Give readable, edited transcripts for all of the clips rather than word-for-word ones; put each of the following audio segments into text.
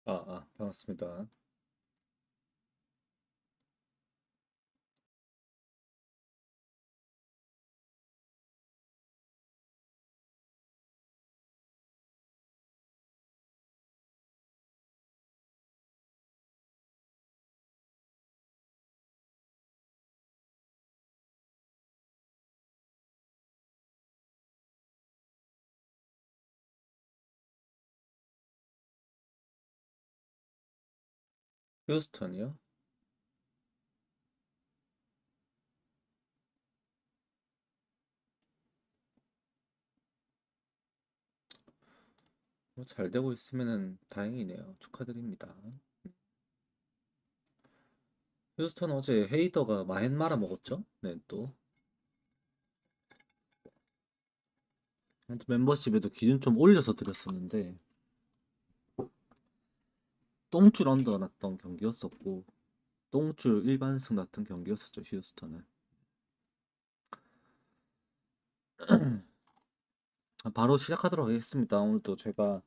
반갑습니다. 휴스턴이요? 뭐 잘 되고 있으면은 다행이네요. 축하드립니다. 휴스턴 어제 헤이더가 마흔 말아 먹었죠? 네, 또. 아무튼 멤버십에도 기준 좀 올려서 드렸었는데, 똥줄 언더 났던 경기였었고, 똥줄 일반승 났던 경기였었죠, 휴스턴은. 바로 시작하도록 하겠습니다. 오늘도 제가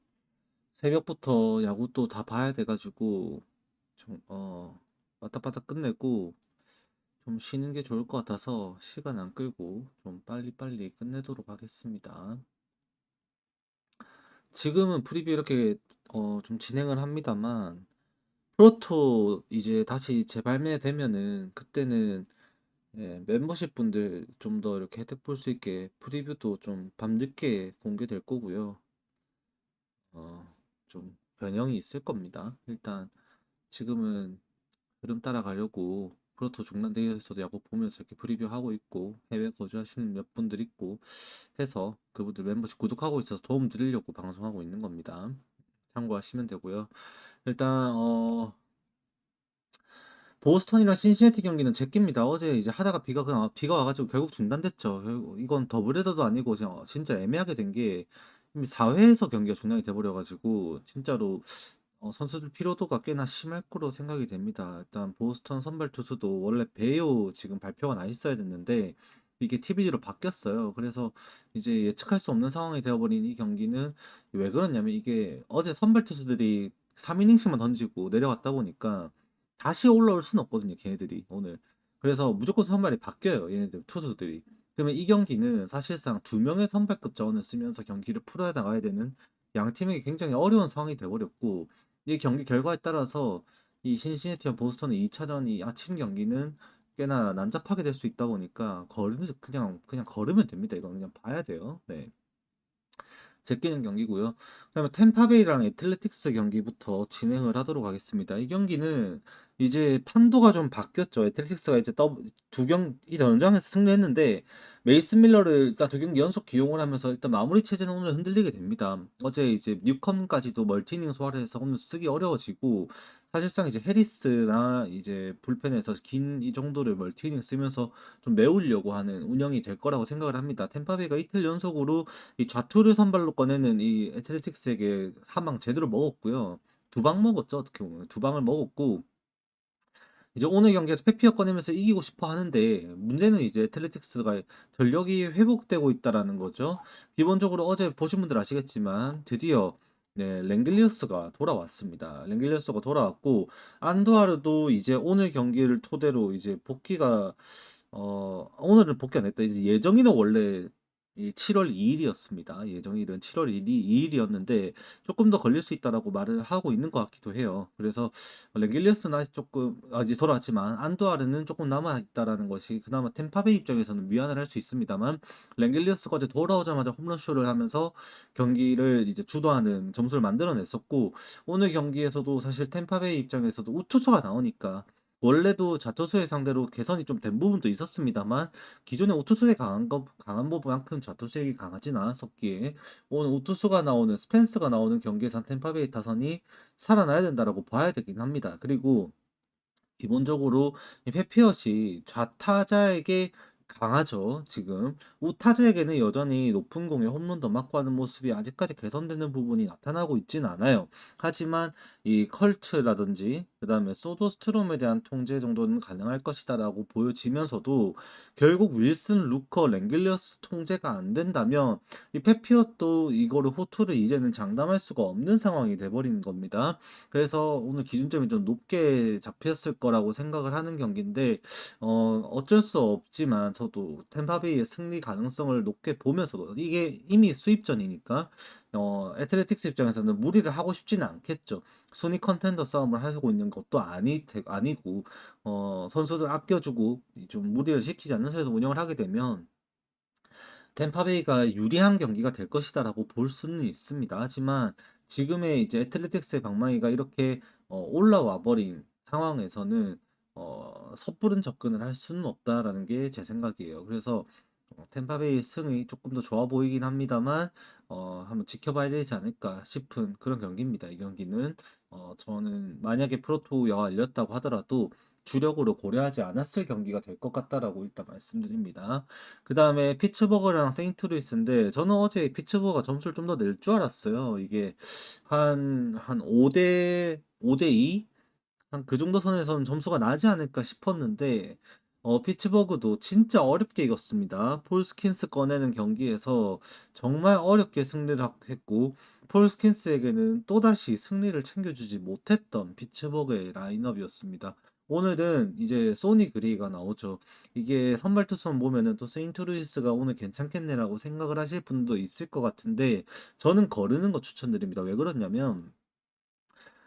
새벽부터 야구 또 다 봐야 돼가지고, 좀, 빠딱빠딱 끝내고, 좀 쉬는 게 좋을 것 같아서 시간 안 끌고 좀 빨리빨리 끝내도록 하겠습니다. 지금은 프리뷰 이렇게 좀 진행을 합니다만 프로토 이제 다시 재발매되면은 그때는 멤버십 분들 좀 더 이렇게 혜택 볼 수 있게 프리뷰도 좀 밤늦게 공개될 거고요. 좀 변형이 있을 겁니다. 일단 지금은 흐름 따라가려고 프로토 중단대회에서도 야구 보면서 이렇게 프리뷰하고 있고 해외 거주하시는 몇 분들 있고 해서 그분들 멤버십 구독하고 있어서 도움 드리려고 방송하고 있는 겁니다. 참고하시면 되고요. 일단 보스턴이랑 신시내티 경기는 제끼입니다. 어제 이제 하다가 비가 와가지고 결국 중단됐죠. 결국 이건 더블헤더도 아니고 그냥 진짜 애매하게 된 게 이미 4회에서 경기가 중단이 돼버려가지고 진짜로 선수들 피로도가 꽤나 심할 거로 생각이 됩니다. 일단 보스턴 선발 투수도 원래 배요 지금 발표가 나 있어야 됐는데 이게 TBD로 바뀌었어요. 그래서 이제 예측할 수 없는 상황이 되어버린 이 경기는 왜 그러냐면 이게 어제 선발 투수들이 3이닝씩만 던지고 내려갔다 보니까 다시 올라올 수는 없거든요, 걔네들이 오늘. 그래서 무조건 선발이 바뀌어요, 얘네들 투수들이. 그러면 이 경기는 사실상 두 명의 선발급 자원을 쓰면서 경기를 풀어야 나가야 되는 양 팀에게 굉장히 어려운 상황이 돼버렸고 이 경기 결과에 따라서 이 신시내티와 보스턴의 2차전이 아침 경기는 꽤나 난잡하게 될 수 있다 보니까 그냥 걸으면 됩니다. 이건 그냥 봐야 돼요. 네. 제끼는 경기고요. 그다음에 템파베이랑 애틀레틱스 경기부터 진행을 하도록 하겠습니다. 이 경기는 이제 판도가 좀 바뀌었죠. 애틀레틱스가 이제 이 연장에서 승리했는데 메이슨 밀러를 일단 두 경기 연속 기용을 하면서 일단 마무리 체제는 오늘 흔들리게 됩니다. 어제 이제 뉴컴까지도 멀티닝 소화를 해서 오늘 쓰기 어려워지고 사실상 이제 해리스나 이제 불펜에서 긴 이 정도를 멀티닝 쓰면서 좀 메우려고 하는 운영이 될 거라고 생각을 합니다. 템파베이가 이틀 연속으로 이 좌투를 선발로 꺼내는 이 애틀레틱스에게 한 방 제대로 먹었고요. 두 방 먹었죠. 어떻게 보면 두 방을 먹었고 이제 오늘 경기에서 페피어 꺼내면서 이기고 싶어 하는데 문제는 이제 애틀레틱스가 전력이 회복되고 있다라는 거죠. 기본적으로 어제 보신 분들 아시겠지만 드디어 랭글리어스가 돌아왔습니다. 랭글리어스가 돌아왔고 안도하르도 이제 오늘 경기를 토대로 이제 복귀가 오늘은 복귀 안 했다. 이제 예정일은 원래 이 7월 2일이었습니다. 예정일은 7월 2일이었는데 조금 더 걸릴 수 있다라고 말을 하고 있는 것 같기도 해요. 그래서 랭길리어스는 아직 조금 이제 돌아왔지만 안두아르는 조금 남아 있다라는 것이 그나마 템파베이 입장에서는 미안을 할 수 있습니다만 랭길리어스가 어제 돌아오자마자 홈런쇼를 하면서 경기를 이제 주도하는 점수를 만들어냈었고 오늘 경기에서도 사실 템파베이 입장에서도 우투수가 나오니까 원래도 자투수의 상대로 개선이 좀 된 부분도 있었습니다만 기존의 우투수에 강한 부분만큼 자투수에게 강하진 않았었기에 오늘 우투수가 나오는 스펜스가 나오는 경기에선 템파베이 타선이 살아나야 된다라고 봐야 되긴 합니다. 그리고 기본적으로 이 페피엇이 좌타자에게 강하죠, 지금. 우타자에게는 여전히 높은 공에 홈런도 맞고 하는 모습이 아직까지 개선되는 부분이 나타나고 있진 않아요. 하지만 이 컬트라든지 그다음에 소도 스트롬에 대한 통제 정도는 가능할 것이다라고 보여지면서도 결국 윌슨, 루커, 랭글리어스 통제가 안 된다면 이 페피엇도 이거를 호투를 이제는 장담할 수가 없는 상황이 돼 버리는 겁니다. 그래서 오늘 기준점이 좀 높게 잡혔을 거라고 생각을 하는 경기인데 어쩔 수 없지만 저도 템파베이의 승리 가능성을 높게 보면서도 이게 이미 수입전이니까 애틀레틱스 입장에서는 무리를 하고 싶지는 않겠죠. 순위 컨텐더 싸움을 하고 있는 것도 아니고 선수들 아껴주고 좀 무리를 시키지 않는 선에서 운영을 하게 되면 템파베이가 유리한 경기가 될 것이다라고 볼 수는 있습니다. 하지만 지금의 이제 애틀레틱스의 방망이가 이렇게 올라와 버린 상황에서는 섣부른 접근을 할 수는 없다라는 게 제 생각이에요. 그래서 템파베이의 승이 조금 더 좋아 보이긴 합니다만 한번 지켜봐야 되지 않을까 싶은 그런 경기입니다. 이 경기는 저는 만약에 프로토가 열렸다고 하더라도 주력으로 고려하지 않았을 경기가 될 것 같다라고 일단 말씀드립니다. 그다음에 피츠버그랑 세인트루이스인데 저는 어제 피츠버그가 점수를 좀 더 낼 줄 알았어요. 이게 한 5대 2? 한 그 정도 선에서는 점수가 나지 않을까 싶었는데 피츠버그도 진짜 어렵게 이겼습니다. 폴 스킨스 꺼내는 경기에서 정말 어렵게 승리를 했고 폴 스킨스에게는 또다시 승리를 챙겨주지 못했던 피츠버그의 라인업이었습니다. 오늘은 이제 소니 그레이가 나오죠. 이게 선발 투수만 보면은 또 세인트루이스가 오늘 괜찮겠네라고 생각을 하실 분도 있을 것 같은데 저는 거르는 거 추천드립니다. 왜 그러냐면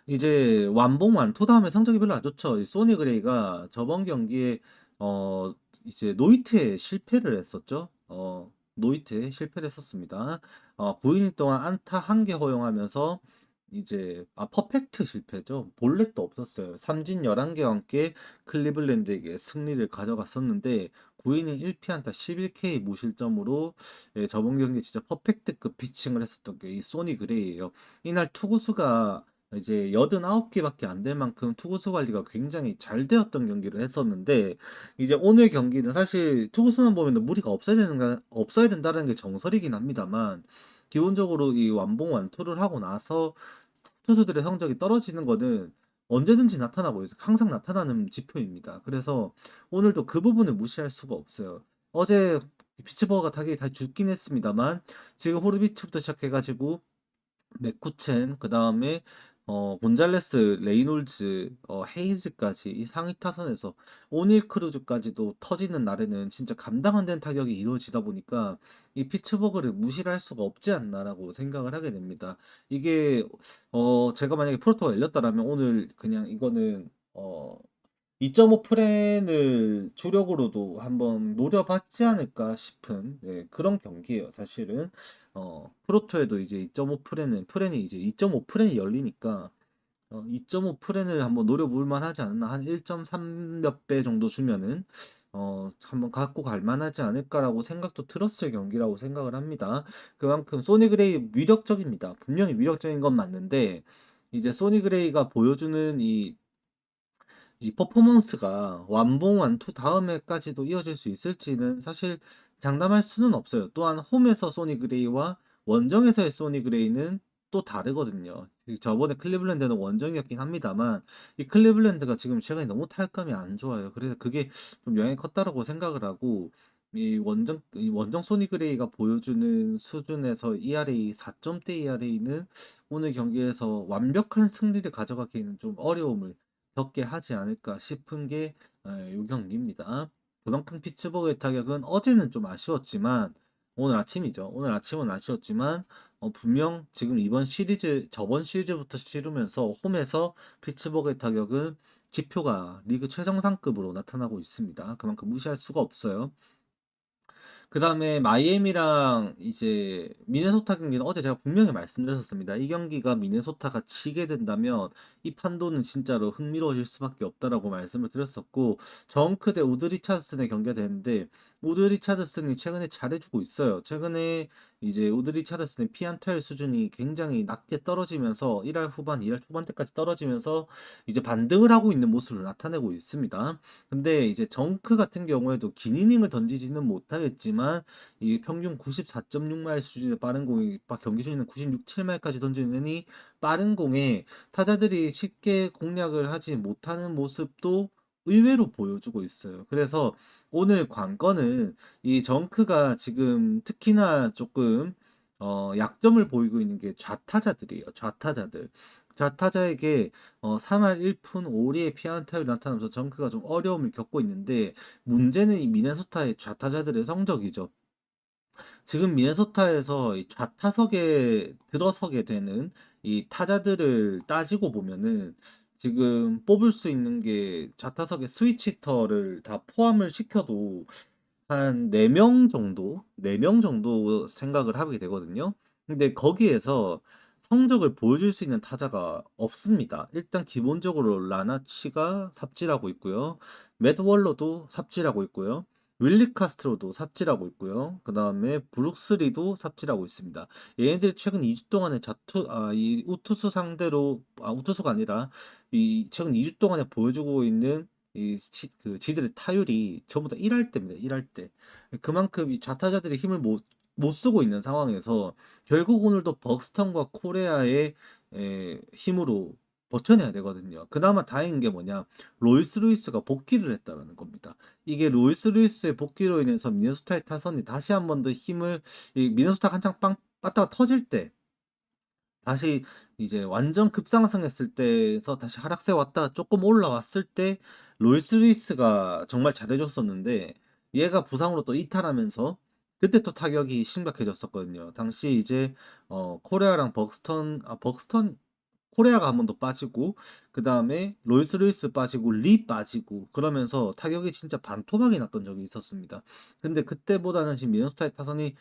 이제 완봉 완투 다음에 성적이 별로 안 좋죠. 이 소니 그레이가 저번 경기에 어 이제 노히트에 실패를 했었죠. 노히트에 실패를 했었습니다. 9이닝 동안 안타 1개 허용하면서 이제 퍼펙트 실패죠. 볼넷도 없었어요. 삼진 11개와 함께 클리블랜드에게 승리를 가져갔었는데 9이닝 1피안타 11K 무실점으로 예, 저번 경기에 진짜 퍼펙트급 피칭을 했었던 게 이 소니 그레이예요. 이날 투구수가 이제 89개밖에 안 될 만큼 투구수 관리가 굉장히 잘 되었던 경기를 했었는데 이제 오늘 경기는 사실 투구수만 보면 무리가 없어야 된다는 게 정설이긴 합니다만 기본적으로 이 완봉 완투를 하고 나서 투수들의 성적이 떨어지는 거는 언제든지 나타나고 있어요. 항상 나타나는 지표입니다. 그래서 오늘도 그 부분을 무시할 수가 없어요. 어제 피츠버그가 타격이 다 죽긴 했습니다만 지금 호르비츠부터 시작해가지고 맥쿠첸 그다음에 곤잘레스, 레이놀즈, 헤이즈까지 이 상위 타선에서 오닐 크루즈까지도 터지는 날에는 진짜 감당 안 되는 타격이 이루어지다 보니까 이 피츠버그를 무시를 할 수가 없지 않나라고 생각을 하게 됩니다. 이게 제가 만약에 프로토가 열렸다라면 오늘 그냥 이거는 2.5 프렌을 주력으로도 한번 노려봤지 않을까 싶은 네, 그런 경기예요. 사실은 프로토에도 이제 2.5 프렌이 이제 2.5 프렌이 열리니까 2.5 프렌을 한번 노려볼 만하지 않나 한 1.3 몇 배 정도 주면은 한번 갖고 갈 만하지 않을까라고 생각도 들었을 경기라고 생각을 합니다. 그만큼 소니 그레이 위력적입니다. 분명히 위력적인 건 맞는데 이제 소니 그레이가 보여주는 이 퍼포먼스가 완봉 완투 다음에까지도 이어질 수 있을지는 사실 장담할 수는 없어요. 또한 홈에서 소니 그레이와 원정에서의 소니 그레이는 또 다르거든요. 저번에 클리블랜드는 원정이었긴 합니다만 이 클리블랜드가 지금 최근에 너무 타격감이 안 좋아요. 그래서 그게 좀 영향이 컸다라고 생각을 하고 이 원정 소니 그레이가 보여주는 수준에서 ERA 4점대 ERA는 오늘 경기에서 완벽한 승리를 가져가기에는 좀 어려움을 겪게 하지 않을까 싶은 게 요 경기입니다. 그만큼 피츠버그의 타격은 어제는 좀 아쉬웠지만 오늘 아침이죠. 오늘 아침은 아쉬웠지만 분명 지금 이번 시리즈 저번 시리즈부터 치르면서 홈에서 피츠버그의 타격은 지표가 리그 최정상급으로 나타나고 있습니다. 그만큼 무시할 수가 없어요. 그다음에 마이애미랑 이제 미네소타 경기는 어제 제가 분명히 말씀드렸었습니다. 이 경기가 미네소타가 지게 된다면 이 판도는 진짜로 흥미로워질 수밖에 없다라고 말씀을 드렸었고 정크 대 우드 리차드슨의 경기가 되는데 우드 리차드슨이 최근에 잘해주고 있어요. 최근에 이제 우드 리차드슨의 피안타율 수준이 굉장히 낮게 떨어지면서 1할 후반, 2할 초반대까지 떨어지면서 이제 반등을 하고 있는 모습을 나타내고 있습니다. 근데 이제 정크 같은 경우에도 긴 이닝을 던지지는 못하겠지만 이 평균 94.6마일 수준의 빠른 공이 경기 중에는 96, 7마일까지 던지느니 빠른 공에 타자들이 쉽게 공략을 하지 못하는 모습도 의외로 보여주고 있어요. 그래서 오늘 관건은 이 정크가 지금 특히나 조금 약점을 보이고 있는 게 좌타자들이에요. 좌타자들. 좌타자에게 3할 1푼 5리의 피안타율이 나타나면서 정크가 좀 어려움을 겪고 있는데 문제는 이 미네소타의 좌타자들의 성적이죠. 지금 미네소타에서 이 좌타석에 들어서게 되는 이 타자들을 따지고 보면은 지금 뽑을 수 있는 게 좌타석에 스위치 히터를 다 포함을 시켜도 한 4명 정도? 4명 정도 생각을 하게 되거든요. 근데 거기에서 성적을 보여줄 수 있는 타자가 없습니다. 일단 기본적으로 라나치가 삽질하고 있고요. 맷 월러도 삽질하고 있고요. 윌리 카스트로도 삽질하고 있고요. 그 다음에 브룩스리도 삽질하고 있습니다. 얘네들이 최근 2주 동안에 이 우투수 상대로, 우투수가 아니라, 이 최근 2주 동안에 보여주고 있는 지들의 타율이 전부 다 1할 때입니다. 1할 때. 그만큼 이 좌타자들이 힘을 못 쓰고 있는 상황에서 결국 오늘도 벅스턴과 코레아의 힘으로 버텨내야 되거든요. 그나마 다행인 게 뭐냐? 로이스 루이스가 복귀를 했다라는 겁니다. 이게 로이스 루이스의 복귀로 인해서 미네소타의 타선이 다시 한 번 더 힘을 미네소타가 한창 빵 빠따가 터질 때 다시 이제 완전 급상승했을 때에서 다시 하락세 왔다 조금 올라왔을 때 로이스 루이스가 정말 잘해줬었는데 얘가 부상으로 또 이탈하면서 그때 또 타격이 심각해졌었거든요. 당시 이제 코레아랑 벅스턴 코레아가 한 번 더 빠지고 그 다음에 로이스 루이스 빠지고 리 빠지고 그러면서 타격이 진짜 반토막이 났던 적이 있었습니다. 근데 그때보다는 지금 미네소타의 타선이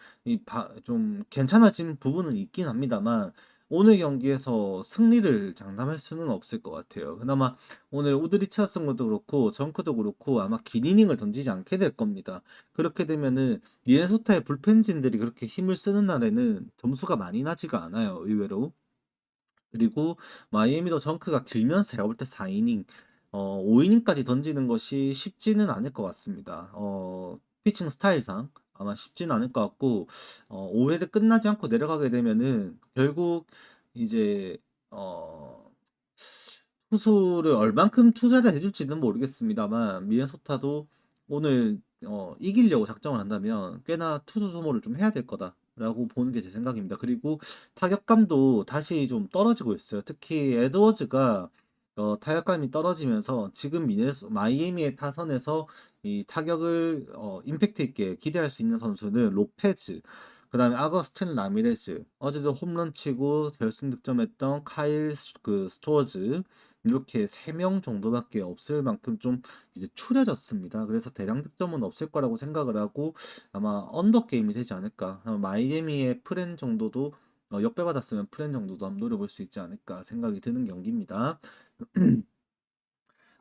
좀 괜찮아진 부분은 있긴 합니다만 오늘 경기에서 승리를 장담할 수는 없을 것 같아요. 그나마 오늘 우드 리차슨도 그렇고 정크도 그렇고 아마 긴 이닝을 던지지 않게 될 겁니다. 그렇게 되면은 미네소타의 불펜진들이 그렇게 힘을 쓰는 날에는 점수가 많이 나지가 않아요. 의외로. 그리고 마이애미도 정크가 길면서 제가 볼 때 4이닝, 5이닝까지 던지는 것이 쉽지는 않을 것 같습니다. 피칭 스타일상 아마 쉽지는 않을 것 같고, 5회를 끝나지 않고 내려가게 되면은 결국 이제 어, 투수를 얼만큼 투자를 해줄지는 모르겠습니다만 미네소타도 오늘 이기려고 작정을 한다면 꽤나 투수 소모를 좀 해야 될 거다라고 보는 게 제 생각입니다. 그리고 타격감도 다시 좀 떨어지고 있어요. 특히 에드워즈가 타격감이 떨어지면서 지금 마이애미의 타선에서 이 타격을 임팩트 있게 기대할 수 있는 선수는 로페즈, 그다음에 아거스틴 라미레즈, 어제도 홈런 치고 결승 득점했던 스토어즈 이렇게 3명 정도밖에 없을 만큼 좀 이제 추려졌습니다. 그래서 대량 득점은 없을 거라고 생각을 하고 아마 언더 게임이 되지 않을까. 아마 마이애미의 프렌 정도도 역배받았으면 프렌 정도도 한번 노려볼 수 있지 않을까 생각이 드는 경기입니다.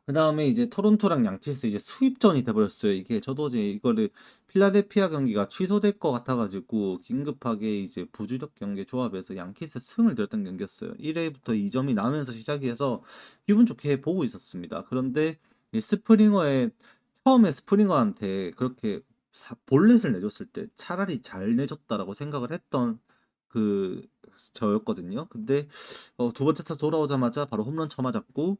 그 다음에 이제 토론토랑 양키스 이제 수입전이 돼버렸어요. 이게 저도 이제 이거를 필라델피아 경기가 취소될 것 같아가지고 긴급하게 이제 부주력 경기 조합에서 양키스 승을 들었던 경기였어요. 1회부터 2점이 나면서 시작이 해서 기분 좋게 보고 있었습니다. 그런데 이 처음에 스프링어한테 그렇게 볼넷을 내줬을 때 차라리 잘 내줬다라고 생각을 했던 그 저였거든요. 근데 두 번째 타 돌아오자마자 바로 홈런 쳐맞았고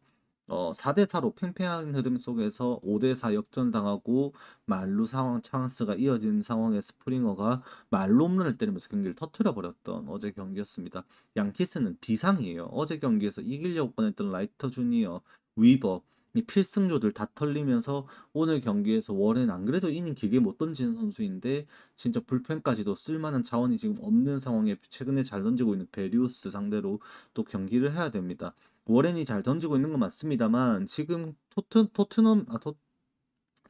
4대 4로 팽팽한 흐름 속에서 5대 4 역전당하고 만루 상황 찬스가 이어진 상황에 스프링어가 말로 홈런을 때리면서 경기를 터트려 버렸던 어제 경기였습니다. 양키스는 비상이에요. 어제 경기에서 이기려고 꺼냈던 라이터 주니어, 위버 이 필승조들 다 털리면서 오늘 경기에서 워렌 안 그래도 이닝 길게 못 던지는 선수인데 진짜 불펜까지도 쓸만한 자원이 지금 없는 상황에 최근에 잘 던지고 있는 베리우스 상대로 또 경기를 해야 됩니다. 워렌이 잘 던지고 있는 건 맞습니다만 지금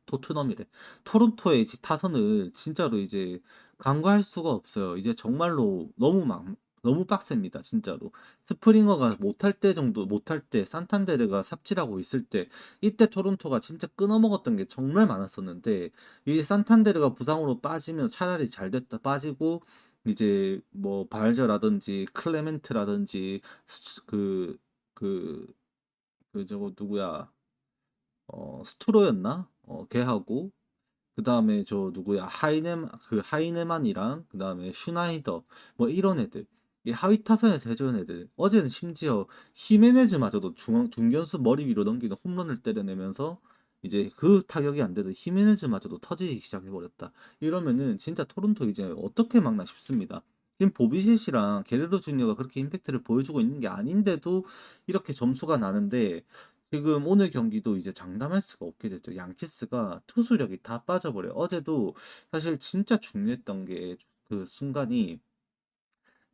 토트넘이래. 토론토의 타선을 진짜로 이제 간과할 수가 없어요. 이제 정말로 너무 너무 빡셉니다 진짜로. 스프링어가 못할 때 정도 못할 때 산탄데르가 삽질하고 있을 때 이때 토론토가 진짜 끊어먹었던 게 정말 많았었는데 이 산탄데르가 부상으로 빠지면 차라리 잘 됐다 빠지고 이제 뭐 발저라든지 클레멘트라든지 그 그 저거 누구야 스트로였나? 걔하고 그다음에 저 누구야 하이네만이랑 그다음에 슈나이더 뭐 이런 애들 이 하위 타선에서 해주는 애들 어제는 심지어 히메네즈마저도 중견수 머리 위로 넘기는 홈런을 때려내면서 이제 그 타격이 안 돼도 히메네즈마저도 터지기 시작해버렸다. 이러면은 진짜 토론토 이제 어떻게 막나 싶습니다. 지금 보비시시랑 게레로 주니어가 그렇게 임팩트를 보여주고 있는 게 아닌데도 이렇게 점수가 나는데 지금 오늘 경기도 이제 장담할 수가 없게 됐죠. 양키스가 투수력이 다 빠져버려요. 어제도 사실 진짜 중요했던 게 그 순간이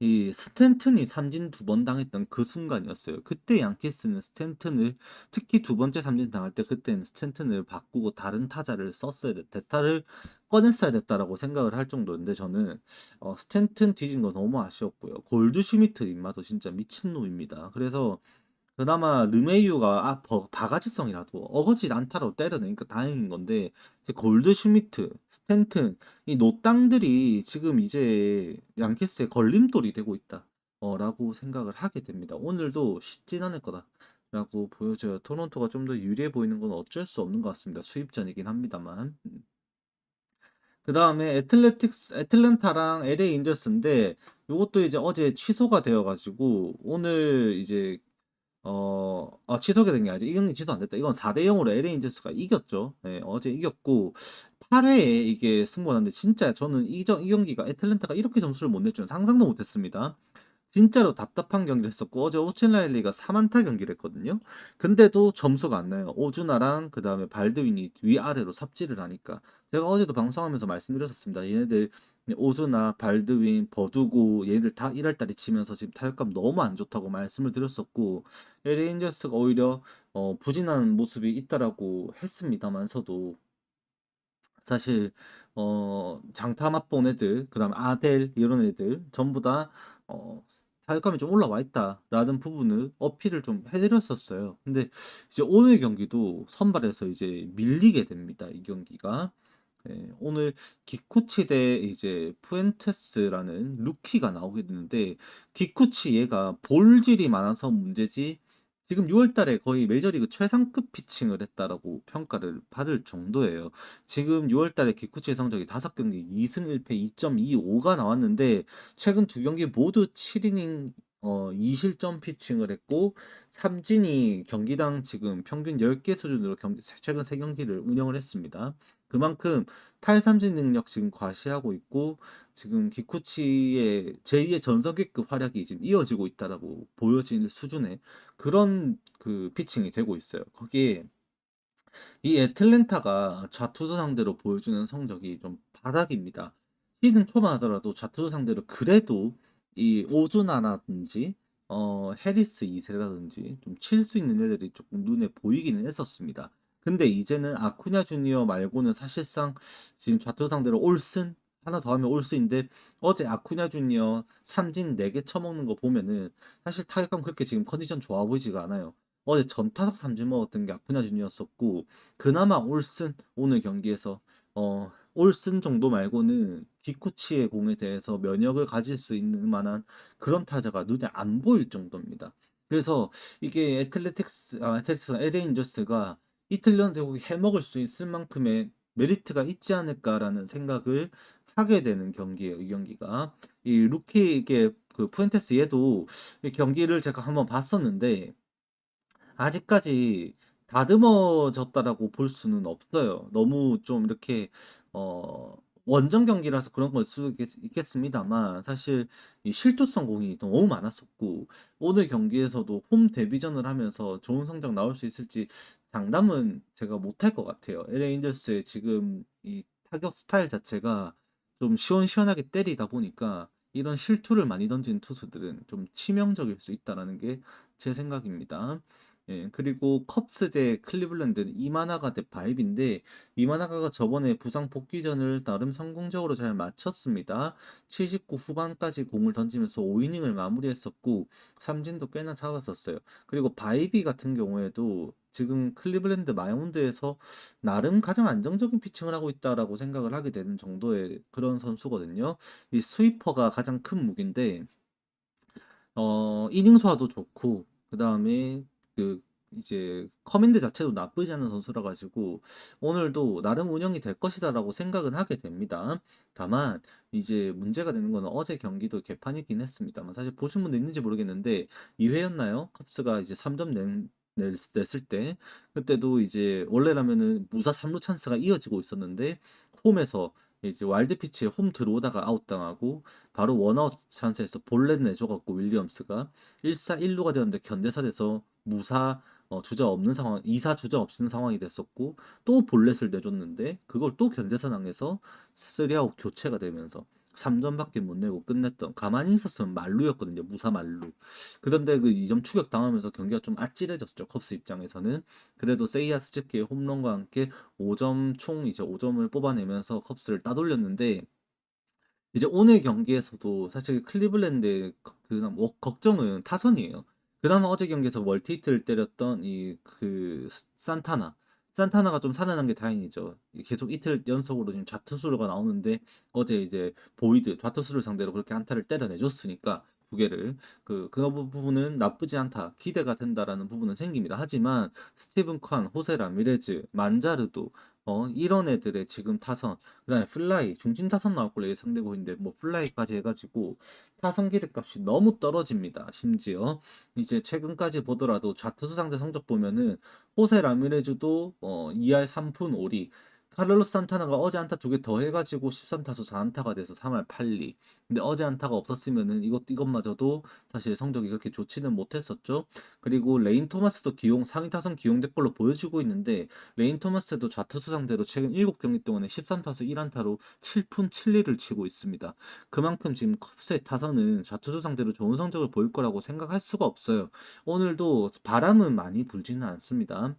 이 스탠튼이 삼진 두 번 당했던 그 순간이었어요. 그때 양키스는 스탠튼을 특히 두 번째 삼진 당할 때 그때는 스탠튼을 바꾸고 다른 타자를 썼어야 됐 대타를 꺼냈어야 됐다라고 생각을 할 정도인데 저는 스탠튼 뒤진 거 너무 아쉬웠고요. 골드슈미트 인마도 진짜 미친놈입니다. 그래서 그나마 르메이유가 바가지성이라도 어거지 안타로 때려내니까 다행인 건데 이제 골드슈미트, 스탠튼 이 노땅들이 지금 이제 양키스의 걸림돌이 되고 있다. 라고 생각을 하게 됩니다. 오늘도 쉽진 않을 거다라고 보여져요. 토론토가 좀 더 유리해 보이는 건 어쩔 수 없는 것 같습니다. 수입전이긴 합니다만. 그다음에 애틀랜타랑 LA 인저스인데 요것도 이제 어제 취소가 되어 가지고 오늘 이제 취소가 된 게 아니죠. 이 경기 취소 안 됐다. 이건 4대 0으로 LA 인저스가 이겼죠. 네, 어제 이겼고 8회에 이게 승부가 났는데 진짜 저는 이 경기가 애틀랜타가 이렇게 점수를 못 낼 줄은 상상도 못 했습니다. 진짜로 답답한 경기를 했었고 어제 오첼라일리가 3안타 경기를 했거든요. 근데도 점수가 안 나요. 오주나랑 그다음에 발드윈이 위아래로 삽질을 하니까 제가 어제도 방송하면서 말씀드렸었습니다. 얘네들 오주나 발드윈 버두고 얘네들 다 1할짜리 치면서 지금 타격감 너무 안 좋다고 말씀을 드렸었고 LA 인저스가 오히려 부진한 모습이 있다라고 했습니다만서도 사실 장타 맛본 애들 그다음에 아델 이런 애들 전부 다 타격감이 좀 올라와 있다라는 부분을 어필을 좀 해드렸었어요. 근데 이제 오늘 경기도 선발에서 이제 밀리게 됩니다. 이 경기가. 예, 오늘 기쿠치 대 이제 푸엔테스라는 루키가 나오게 되는데 기쿠치 얘가 볼질이 많아서 문제지 지금 6월 달에 거의 메이저리그 최상급 피칭을 했다라고 평가를 받을 정도예요. 지금 6월 달에 기쿠치의 성적이 5경기 2승 1패 2.25가 나왔는데 최근 두 경기 모두 7이닝 2실점 피칭을 했고 삼진이 경기당 지금 평균 10개 수준으로 최근 3경기를 운영을 했습니다. 그만큼 탈삼진 능력 지금 과시하고 있고 지금 기쿠치의 제2의 전성기급 활약이 지금 이어지고 있다라고 보여지는 수준의 그런 그 피칭이 되고 있어요. 거기에 이 애틀랜타가 좌투수 상대로 보여주는 성적이 좀 바닥입니다. 시즌 초반 하더라도 좌투수 상대로 그래도 이 오주나라든지 해리스 2세라든지 좀 칠 수 있는 애들이 조금 눈에 보이기는 했었습니다. 근데 이제는 아쿠냐 주니어 말고는 사실상 지금 좌투수 상대로 올슨 하나 더 하면 올슨인데 어제 아쿠냐 주니어 삼진 4개 쳐먹는 거 보면은 사실 타격감 그렇게 지금 컨디션 좋아 보이지가 않아요. 어제 전타석 삼진 먹었던 게 아쿠냐 주니어였었고 그나마 올슨 오늘 경기에서 올슨 정도 말고는 기쿠치의 공에 대해서 면역을 가질 수 있는 만한 그런 타자가 눈에 안 보일 정도입니다. 그래서 이게 애틀레틱스 LA 인저스가 이틀 연속 해먹을 수 있을 만큼의 메리트가 있지 않을까라는 생각을 하게 되는 경기예요. 이 경기가 이 루키 이게 그 푸엔테스 얘도 이 경기를 제가 한번 봤었는데 아직까지 다듬어졌다라고 볼 수는 없어요. 너무 좀 이렇게 어 원정 경기라서 그런 걸 수 있겠습니다만 사실 이 실투성 공이 너무 많았었고 오늘 경기에서도 홈 데뷔전을 하면서 좋은 성적 나올 수 있을지 장담은 제가 못할 것 같아요. LA 인저스의 지금 이 타격 스타일 자체가 좀 시원시원하게 때리다 보니까 이런 실투를 많이 던지는 투수들은 좀 치명적일 수 있다라는 게 제 생각입니다. 예. 그리고 컵스 대 클리블랜드는 이만하가 대 바이브인데 이만하가 저번에 부상 복귀전을 나름 성공적으로 잘 마쳤습니다. 79 후반까지 공을 던지면서 5이닝을 마무리했었고 삼진도 꽤나 잡았었어요. 그리고 바이비 같은 경우에도 지금 클리블랜드 마운드에서 나름 가장 안정적인 피칭을 하고 있다라고 생각을 하게 되는 정도의 그런 선수거든요. 이 스위퍼가 가장 큰 무기인데 이닝 소화도 좋고 그다음에 그 이제 커맨드 자체도 나쁘지 않은 선수라 가지고 오늘도 나름 운영이 될 것이다라고 생각은 하게 됩니다. 다만 이제 문제가 되는 거는 어제 경기도 개판이긴 했습니다만 사실 보신 분도 있는지 모르겠는데 2회였나요? 컵스가 이제 3점 냈을 때 그때도 이제 원래라면은 무사 3루 찬스가 이어지고 있었는데 홈에서 이제 와일드 피치에 홈 들어오다가 아웃당하고 바로 원아웃 찬스에서 볼넷 내줘갖고 윌리엄스가 1사 1루가 되었는데 견제사 돼서 무사 주자 없는 상황, 2사 주자 없는 상황이 됐었고 또 볼넷을 내줬는데 그걸 또 견제사 당해서 3아웃 교체가 되면서 3점밖에 못 내고 끝냈던 가만히 있었으면 만루였거든요. 무사 만루. 그런데 그 2점 추격 당하면서 경기가 좀 아찔해졌죠. 컵스 입장에서는. 그래도 세이야 스즈키의 홈런과 함께 5점 총 이제 5점을 뽑아내면서 컵스를 따돌렸는데 이제 오늘 경기에서도 사실 클리블랜드의 걱정은 타선이에요. 그나마 어제 경기에서 멀티히트를 때렸던 산타나. 산타나가 좀 살아난 게 다행이죠. 계속 이틀 연속으로 지금 좌투수가 나오는데 어제 이제 보이드 좌투수를 상대로 그렇게 안타를 때려내줬으니까 두 개를 그 부분은 나쁘지 않다. 기대가 된다라는 부분은 생깁니다. 하지만 스티븐 칸, 호세 라미레즈, 만자르도 이런 애들의 지금 타선 그다음에 플라이 중심 타선 나올 걸로 예상되고 있는데 뭐 플라이까지 해가지고 타선 기대값이 너무 떨어집니다. 심지어 이제 최근까지 보더라도 좌투수 상대 성적 보면은 호세 라미레즈도 2할 3푼 5리 카를로스 산타나가 어제 안타 두 개 더 해가지고 13타수 4안타가 돼서 3할 8리 근데 어제 안타가 없었으면은 이것마저도 사실 성적이 그렇게 좋지는 못했었죠. 그리고 레인 토마스도 상위 타선 기용될 걸로 보여주고 있는데 레인 토마스도 좌투수 상대로 최근 7경기 동안에 13타수 1안타로 7푼 7리를 치고 있습니다. 그만큼 지금 컵스의 타선은 좌투수 상대로 좋은 성적을 보일 거라고 생각할 수가 없어요. 오늘도 바람은 많이 불지는 않습니다.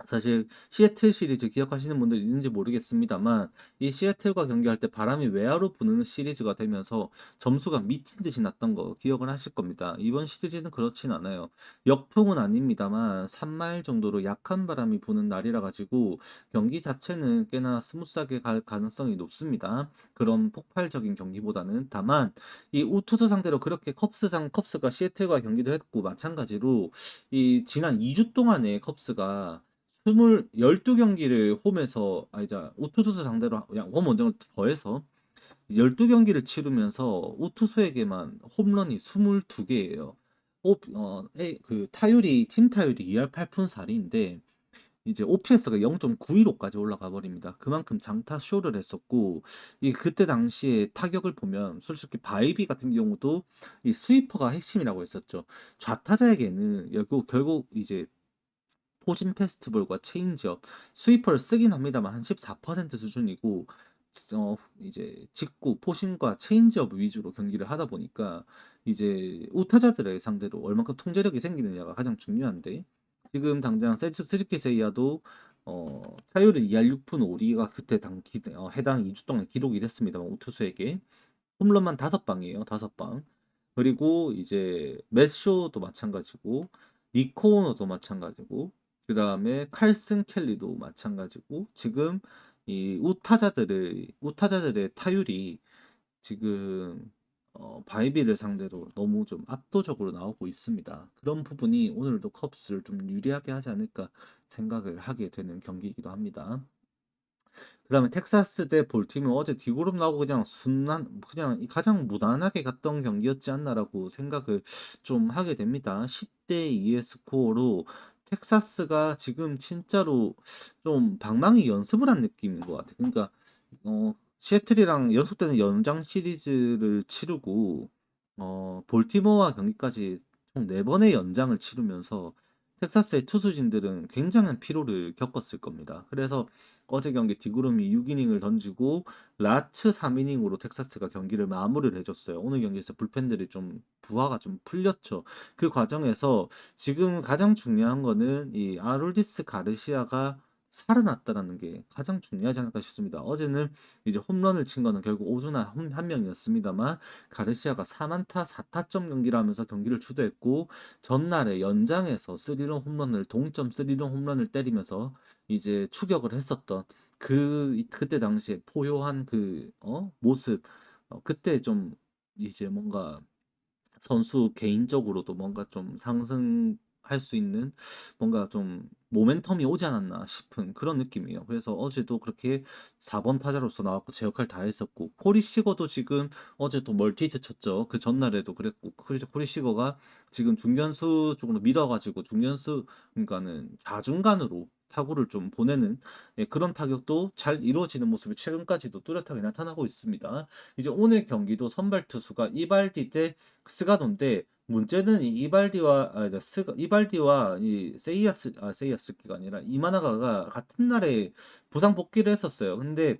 사실 시애틀 시리즈 기억하시는 분들 있는지 모르겠습니다만 이 시애틀과 경기할 때 바람이 외야로 부는 시리즈가 되면서 점수가 미친 듯이 났던 거 기억을 하실 겁니다. 이번 시리즈는 그렇진 않아요. 역풍은 아닙니다만 3마일 정도로 약한 바람이 부는 날이라 가지고 경기 자체는 꽤나 스무스하게 갈 가능성이 높습니다. 그런 폭발적인 경기보다는 다만 이 우투수 상대로 그렇게 컵스가 시애틀과 경기도 했고 마찬가지로 이 지난 2주 동안에 컵스가 12경기를 홈에서 이제 우투수를 상대로 그냥 홈 원정을 더해서 12경기를 치르면서 우투수에게만 홈런이 22개예요. 팀 타율이 2할 8푼 4리인데 이제 OPS가 0.915까지 올라가 버립니다. 그만큼 장타 쇼를 했었고 그때 당시에 타격을 보면 솔직히 바이비 같은 경우도 이 스위퍼가 핵심이라고 했었죠. 좌타자에게는 결국 이제 포진 페스티벌과 체인지업, 스위퍼를 쓰긴 합니다만 한 14% 수준이고 이제 직구, 포심과 체인지업 위주로 경기를 하다 보니까 이제 우타자들의 상대로 얼만큼 통제력이 생기느냐가 가장 중요한데 지금 당장 스즈키 세이야도 타율은 2할 6푼 5리가 그때 해당 2주 동안 기록이 됐습니다만 우투수에게 홈런만 5방이에요. 5방. 그리고 이제 매쇼도 마찬가지고 니코노도 마찬가지고 그다음에 칼슨 켈리도 마찬가지고 지금 이 우타자들의 타율이 지금 바이비를 상대로 너무 좀 압도적으로 나오고 있습니다. 그런 부분이 오늘도 컵스를 좀 유리하게 하지 않을까 생각을 하게 되는 경기이기도 합니다. 그다음에 텍사스 대 볼티모 어제 디그룹 나오고 그냥 가장 무난하게 갔던 경기였지 않나라고 생각을 좀 하게 됩니다. 10대 2의 스코어로 텍사스가 지금 진짜로 좀 방망이 연습을 한 느낌인 것 같아요. 그러니까 시애틀이랑 연속되는 연장 시리즈를 치르고 볼티모어와 경기까지 총 4번의 연장을 치르면서 텍사스의 투수진들은 굉장한 피로를 겪었을 겁니다. 그래서 어제 경기 디그롬이 6이닝을 던지고 라츠 3이닝으로 텍사스가 경기를 마무리를 해줬어요. 오늘 경기에서 불펜들이 좀 부하가 좀 풀렸죠. 그 과정에서 지금 가장 중요한 거는 이 아롤디스 가르시아가 살아났다라는 게 가장 중요하지 않을까 싶습니다. 어제는 이제 홈런을 친 거는 결국 오주나 한 명이었습니다만 가르시아가 4안타 4타점 경기를 하면서 경기를 주도했고 전날에 연장에서 스리런 홈런을 동점 스리런 홈런을 때리면서 이제 추격을 했었던 그때 당시에 포효한 모습 그때 좀 이제 뭔가 선수 개인적으로도 뭔가 좀 상승할 수 있는 뭔가 좀 모멘텀이 오지 않았나 싶은 그런 느낌이에요. 그래서 어제도 그렇게 4번 타자로서 나왔고 제 역할 다 했었고 코리 시거도 지금 어제 또 멀티히트 쳤죠. 그 전날에도 그랬고 코리 시거가 지금 중견수 쪽으로 밀어가지고 중견수 그러니까는 좌중간으로 타구를 좀 보내는 그런 타격도 잘 이루어지는 모습이 최근까지도 뚜렷하게 나타나고 있습니다. 이제 오늘 경기도 선발 투수가 이발디 대 스가돈데 문제는 이 이발디와 이 세이야스키가 아니라 이마나가가 같은 날에 부상 복귀를 했었어요. 근데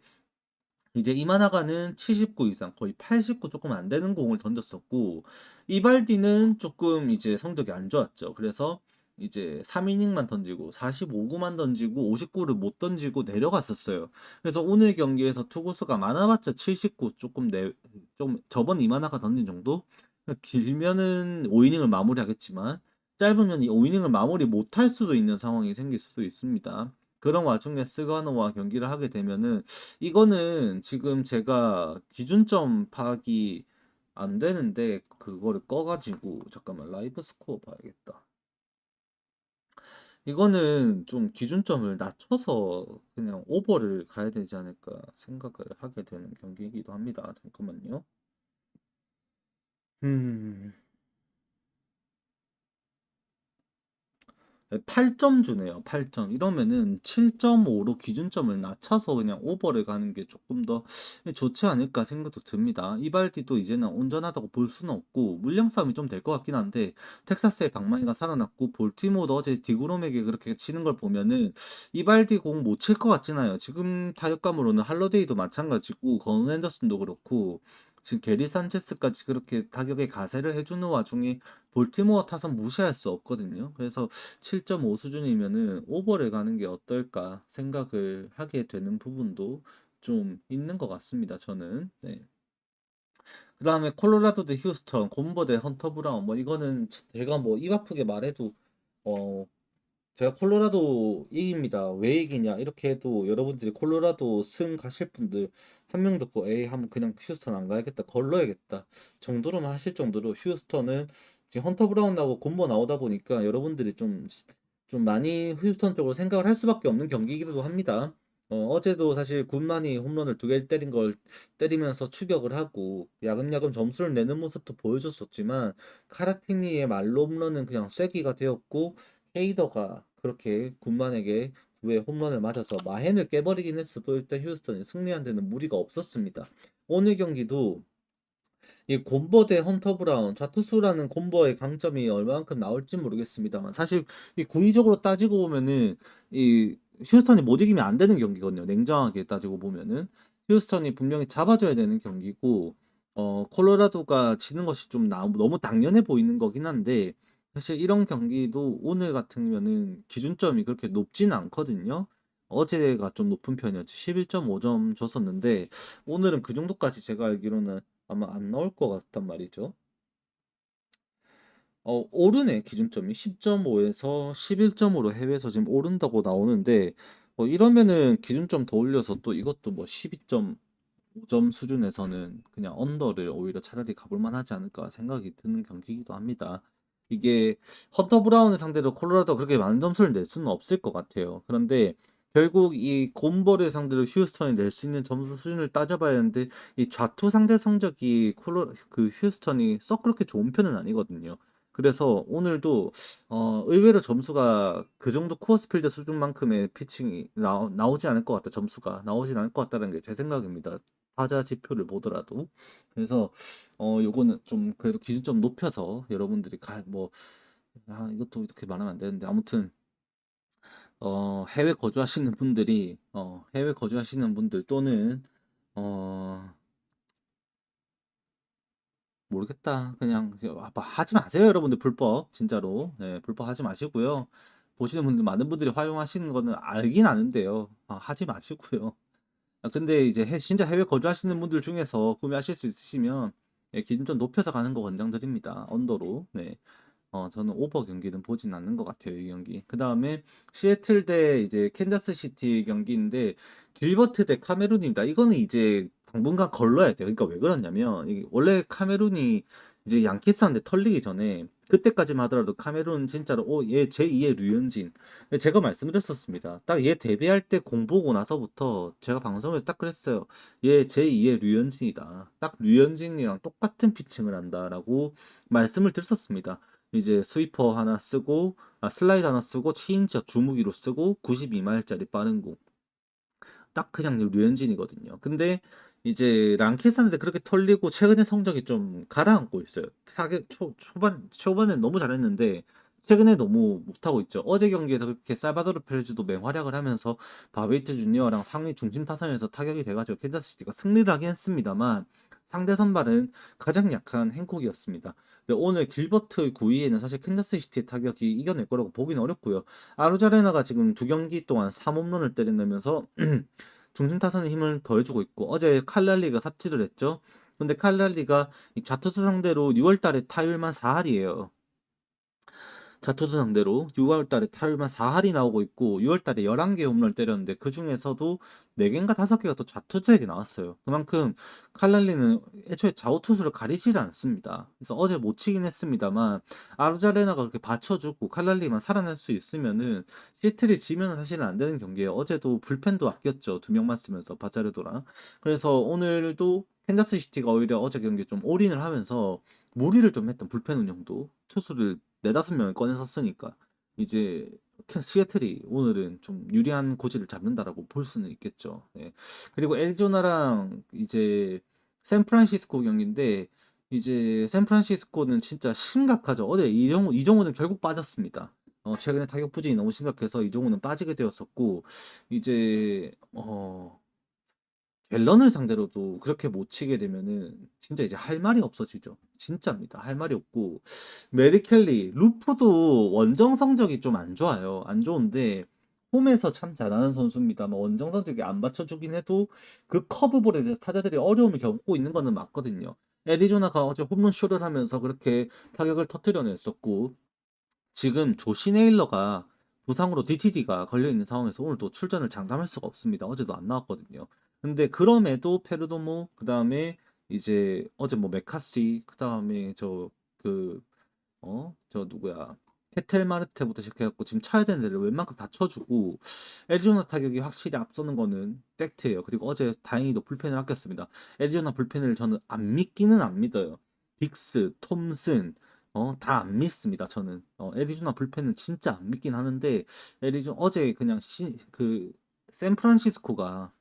이제 이마나가는 79 이상 거의 89 조금 안 되는 공을 던졌었고 이발디는 조금 이제 성적이 안 좋았죠. 그래서 이제 3이닝만 던지고 45구만 던지고 59를 못 던지고 내려갔었어요. 그래서 오늘 경기에서 투구수가 많아봤자 79 좀 저번 이마나가 던진 정도? 길면은 5이닝을 마무리하겠지만 짧으면 이 5이닝을 마무리 못할 수도 있는 상황이 생길 수도 있습니다. 그런 와중에 스가노와 경기를 하게 되면은 이거는 지금 제가 기준점 파악이 안 되는데 그거를 꺼가지고 잠깐만 라이브 스코어 봐야겠다. 이거는 좀 기준점을 낮춰서 그냥 오버를 가야 되지 않을까 생각을 하게 되는 경기이기도 합니다. 잠깐만요. 음. 8점 주네요. 8점. 이러면은 7.5로 기준점을 낮춰서 그냥 오버를 가는 게 조금 더 좋지 않을까 생각도 듭니다. 이발디도 이제는 온전하다고 볼 수는 없고 물량 싸움이 좀 될 것 같긴 한데 텍사스의 방망이가 살아났고 볼티모어도 어제 디그롬에게 그렇게 치는 걸 보면은 이발디 공 못 칠 것 같진 않아요. 지금 타격감으로는 할러데이도 마찬가지고 건 앤더슨도 그렇고 지금 게리 산체스까지 그렇게 타격에 가세를 해주는 와중에 볼티모어 타선 무시할 수 없거든요. 그래서 7.5 수준이면은 오버를 가는 게 어떨까 생각을 하게 되는 부분도 좀 있는 것 같습니다. 저는. 네. 그다음에 콜로라도 대 휴스턴, 곰버 대 헌터 브라운. 뭐 이거는 제가 뭐 입 아프게 말해도 어 제가 콜로라도 이깁니다. 왜 이기냐? 이렇게 해도 여러분들이 콜로라도 승 가실 분들 한 명 듣고 에이 하면 그냥 휴스턴 안 가야겠다. 걸러야겠다. 정도로만 하실 정도로 휴스턴은 지금 헌터 브라운 나오고 곰보 나오다 보니까 여러분들이 좀 많이 휴스턴 쪽으로 생각을 할 수밖에 없는 경기이기도 합니다. 어제도 사실 굿만이 홈런을 2개 때린 걸 때리면서 추격을 하고 야금야금 점수를 내는 모습도 보여줬었지만 카라티니의 말로 홈런은 그냥 쐐기가 되었고 헤이더가 그렇게 굿만에게 9회 홈런을 맞아서 마헨을 깨버리긴 했어도 일단 휴스턴이 승리한 데는 무리가 없었습니다. 오늘 경기도 이 곰버 대 헌터 브라운 좌투수라는 곰버의 강점이 얼마만큼 나올지 모르겠습니다만 사실 이 구위적으로 따지고 보면은 이 휴스턴이 못 이기면 안 되는 경기거든요. 냉정하게 따지고 보면은 휴스턴이 분명히 잡아줘야 되는 경기고 콜로라도가 지는 것이 좀 너무 당연해 보이는 거긴 한데 사실 이런 경기도 오늘 같으면은 기준점이 그렇게 높지는 않거든요. 어제가 좀 높은 편이었지 11.5점 줬었는데 오늘은 그 정도까지 제가 알기로는 아마 안 나올 것 같단 말이죠. 오르네 기준점이 10.5에서 11점으로 해외에서 지금 오른다고 나오는데 이러면은 기준점 더 올려서 또 이것도 뭐 12.5점 수준에서는 그냥 언더를 오히려 차라리 가볼 만하지 않을까 생각이 드는 경기이기도 합니다. 이게 헌터 브라운을 상대로 콜로라도 그렇게 많은 점수를 낼 수는 없을 것 같아요. 그런데 결국 이 곰버를 상대로 휴스턴이 낼 수 있는 점수 수준을 따져봐야 하는데 이 좌투 상대 성적이 그 휴스턴이 썩 그렇게 좋은 편은 아니거든요. 그래서 오늘도 의외로 점수가 그 정도 쿠어스필드 수준만큼의 피칭이 나오지 않을 것 같다. 점수가 나오진 않을 것 같다는 게 제 생각입니다. 타자 지표를 보더라도. 그래서 요거는 좀 그래도 기준 좀 높여서 여러분들이 뭐 아 이것도 이렇게 말하면 안 되는데 아무튼 해외 거주하시는 분들이 해외 거주하시는 분들 또는 어 모르겠다. 그냥 하지 마세요 여러분들 불법. 진짜로. 네 불법 하지 마시고요. 보시는 분들 많은 분들이 활용하시는 거는 알긴 아는데요. 하지 마시고요. 근데 이제 진짜 해외 거주하시는 분들 중에서 구매하실 수 있으시면 예 기준 좀 높여서 가는 거 권장드립니다. 언더로. 네. 저는 오버 경기는 보진 않는 것 같아요, 이 경기. 그다음에 시애틀 대 이제 캔자스 시티 경기인데 길버트 대 카메룬입니다. 이거는 이제 당분간 걸러야 돼요. 그러니까 왜 그러냐면 이게 원래 카메룬이 이제 양키스한테 털리기 전에 그때까지만 하더라도 카메룬 진짜로 얘 제2의 류현진. 제가 말씀드렸었습니다. 딱 얘 데뷔할 때 공 보고 나서부터 제가 방송에서 딱 그랬어요. 얘 제2의 류현진이다. 딱 류현진이랑 똑같은 피칭을 한다라고 말씀을 드렸었습니다. 이제 스위퍼 하나 쓰고 슬라이드 하나 쓰고 체인지업 주무기로 쓰고 92마일짜리 빠른 공. 딱 그냥 류현진이거든요. 근데 이제 랑키스한테 그렇게 털리고 최근에 성적이 좀 가라앉고 있어요. 타격 초반에 너무 잘했는데 최근에 너무 못하고 있죠. 어제 경기에서 그렇게 살바도르 페르즈도 맹활약을 하면서 바베이트 주니어랑 상위 중심 타선에서 타격이 돼가지고 캔자스시티가 승리를 하긴 했습니다만 상대 선발은 가장 약한 행콕이었습니다. 근데 오늘 길버트 9위에는 사실 캔자스시티의 타격이 이겨낼 거라고 보기는 어렵고요. 아루자레나가 지금 두 경기 동안 3홈런을 때려내면서 중심 타선의 힘을 더해주고 있고 어제 칼날리가 삽질을 했죠. 근데 칼날리가 이 좌투수 상대로 6월 달에 타율만 4할이에요. 자투수 상대로 6월 달에 타율만 4할이 나오고 있고 6월 달에 11개 홈런을 때렸는데 그 중에서도 4개인가 5개가 또 좌투수에게 나왔어요. 그만큼 칼날리는 애초에 좌우 투수를 가리질 않습니다. 그래서 어제 못 치긴 했습니다만 아루자레나가 그렇게 받쳐주고 칼날리만 살아날 수 있으면은 시애틀이 지면 사실은 안 되는 경기예요. 어제도 불펜도 아꼈죠. 2명만 쓰면서 바자르도랑. 그래서 오늘도 캔자스 시티가 오히려 어제 경기 좀 올인을 하면서 무리를 좀 했던 불펜 운영도 투수를 네다섯 명을 꺼내서 쓰니까 이제 시애틀이 오늘은 좀 유리한 고지를 잡는다라고 볼 수는 있겠죠. 네. 그리고 애리조나랑 이제 샌프란시스코 경기인데 이제 샌프란시스코는 진짜 심각하죠. 어제 이정우는 결국 빠졌습니다. 최근에 타격 부진이 너무 심각해서 이정우는 빠지게 되었었고 이제 갤런을 상대로도 그렇게 못 치게 되면은 진짜 이제 할 말이 없어지죠. 진짜입니다. 할 말이 없고 메리 켈리, 루프도 원정 성적이 좀 안 좋아요. 안 좋은데 홈에서 참 잘하는 선수입니다만 원정 성적이 안 받쳐주긴 해도 그 커브볼에 대해서 타자들이 어려움을 겪고 있는 거는 맞거든요. 애리조나가 어제 홈런 쇼를 하면서 그렇게 타격을 터뜨려냈었고 지금 조시 네일러가 부상으로 DTD가 걸려 있는 상황에서 오늘 또 출전을 장담할 수가 없습니다. 어제도 안 나왔거든요. 근데 그럼에도 페르도모 그다음에 이제 어제 뭐 메카시 그다음에 저 누구야 케텔 마르테부터 시작해갖고 지금 차야 되는 데를 웬만큼 다 쳐주고 애리조나 타격이 확실히 앞서는 거는 팩트예요. 그리고 어제 다행히도 불펜을 아꼈습니다. 애리조나 불펜을 저는 안 믿기는 안 믿어요. 딕스, 톰슨 다 안 믿습니다. 저는 애리조나 불펜은 진짜 안 믿긴 하는데 어제 그냥 그 샌프란시스코가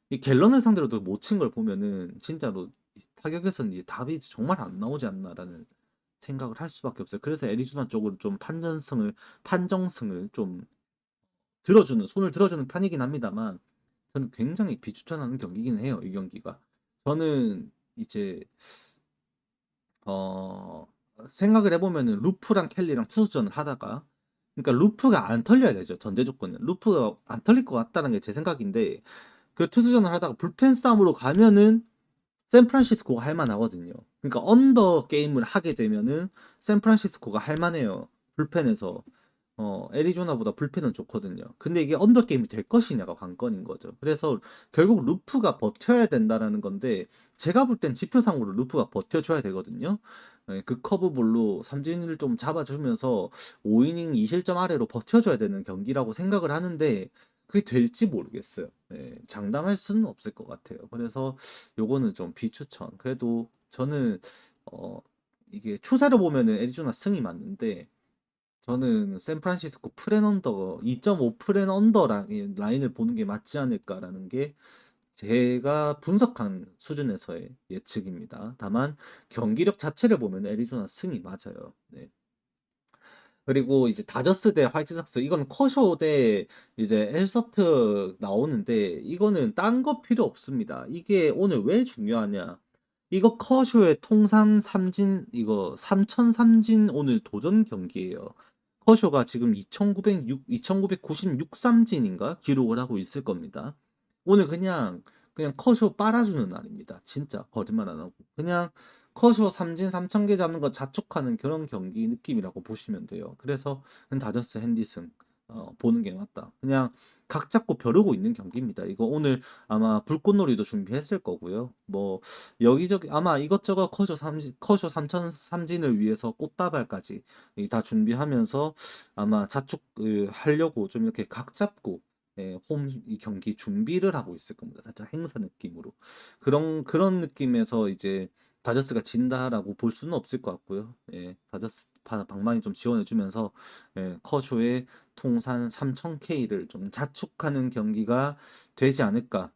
이 갤런을 상대로도 못 친 걸 보면은 진짜로 타격에서는 이제 답이 정말 안 나오지 않나라는 생각을 할 수밖에 없어요. 그래서 애리조나 쪽으로 좀 판정승을 좀 손을 들어주는 편이긴 합니다만, 저는 굉장히 비추천하는 경기긴 해요, 이 경기가. 저는 이제, 어, 생각을 해보면은 루프랑 켈리랑 투수전을 하다가, 그러니까 루프가 안 털려야 되죠, 전제 조건은. 루프가 안 털릴 것 같다는 게 제 생각인데, 그 투수전을 하다가 불펜 싸움으로 가면은 샌프란시스코가 할 만하거든요. 그러니까 언더 게임을 하게 되면은 샌프란시스코가 할 만해요. 불펜에서. 애리조나보다 불펜은 좋거든요. 근데 이게 언더 게임이 될 것이냐가 관건인 거죠. 그래서 결국 루프가 버텨야 된다라는 건데 제가 볼 땐 지표상으로 루프가 버텨줘야 되거든요. 그 커브볼로 삼진을 좀 잡아주면서 5이닝 2실점 아래로 버텨줘야 되는 경기라고 생각을 하는데 그게 될지 모르겠어요. 장담할 수는 없을 것 같아요. 그래서 요거는 좀 비추천. 그래도 저는 어, 이게 추세로 보면은 애리조나 승이 맞는데 저는 샌프란시스코 프렌 언더 2.5 프렌 언더 라인을 보는 게 맞지 않을까라는 게 제가 분석한 수준에서의 예측입니다. 다만 경기력 자체를 보면 애리조나 승이 맞아요. 네. 그리고 이제 다저스 대 화이트삭스 이건 커쇼 대 이제 엘서트 나오는데 이거는 딴 거 필요 없습니다. 이게 오늘 왜 중요하냐? 이거 커쇼의 통산 삼진 이거 삼천 삼진 오늘 도전 경기예요. 커쇼가 지금 2996 삼진인가 기록을 하고 있을 겁니다. 오늘 그냥 커쇼 빨아주는 날입니다. 진짜 거짓말 안 하고 그냥 커쇼 삼진 3,000개 잡는 거 자축하는 그런 경기 느낌이라고 보시면 돼요. 그래서 그냥 다저스 핸디슨 보는 게 맞다. 그냥 각 잡고 벼르고 있는 경기입니다. 이거 오늘 아마 불꽃놀이도 준비했을 거고요. 뭐 여기저기 아마 이것저것 커쇼 3,000 삼진을 위해서 꽃다발까지 다 준비하면서 아마 자축 하려고 좀 이렇게 각 잡고 홈 이 경기 준비를 하고 있을 겁니다. 살짝 행사 느낌으로. 그런 느낌에서 이제 다저스가 진다라고 볼 수는 없을 것 같고요. 예, 다저스 방망이 좀 지원해 주면서 커쇼의 통산 3,000K를 좀 자축하는 경기가 되지 않을까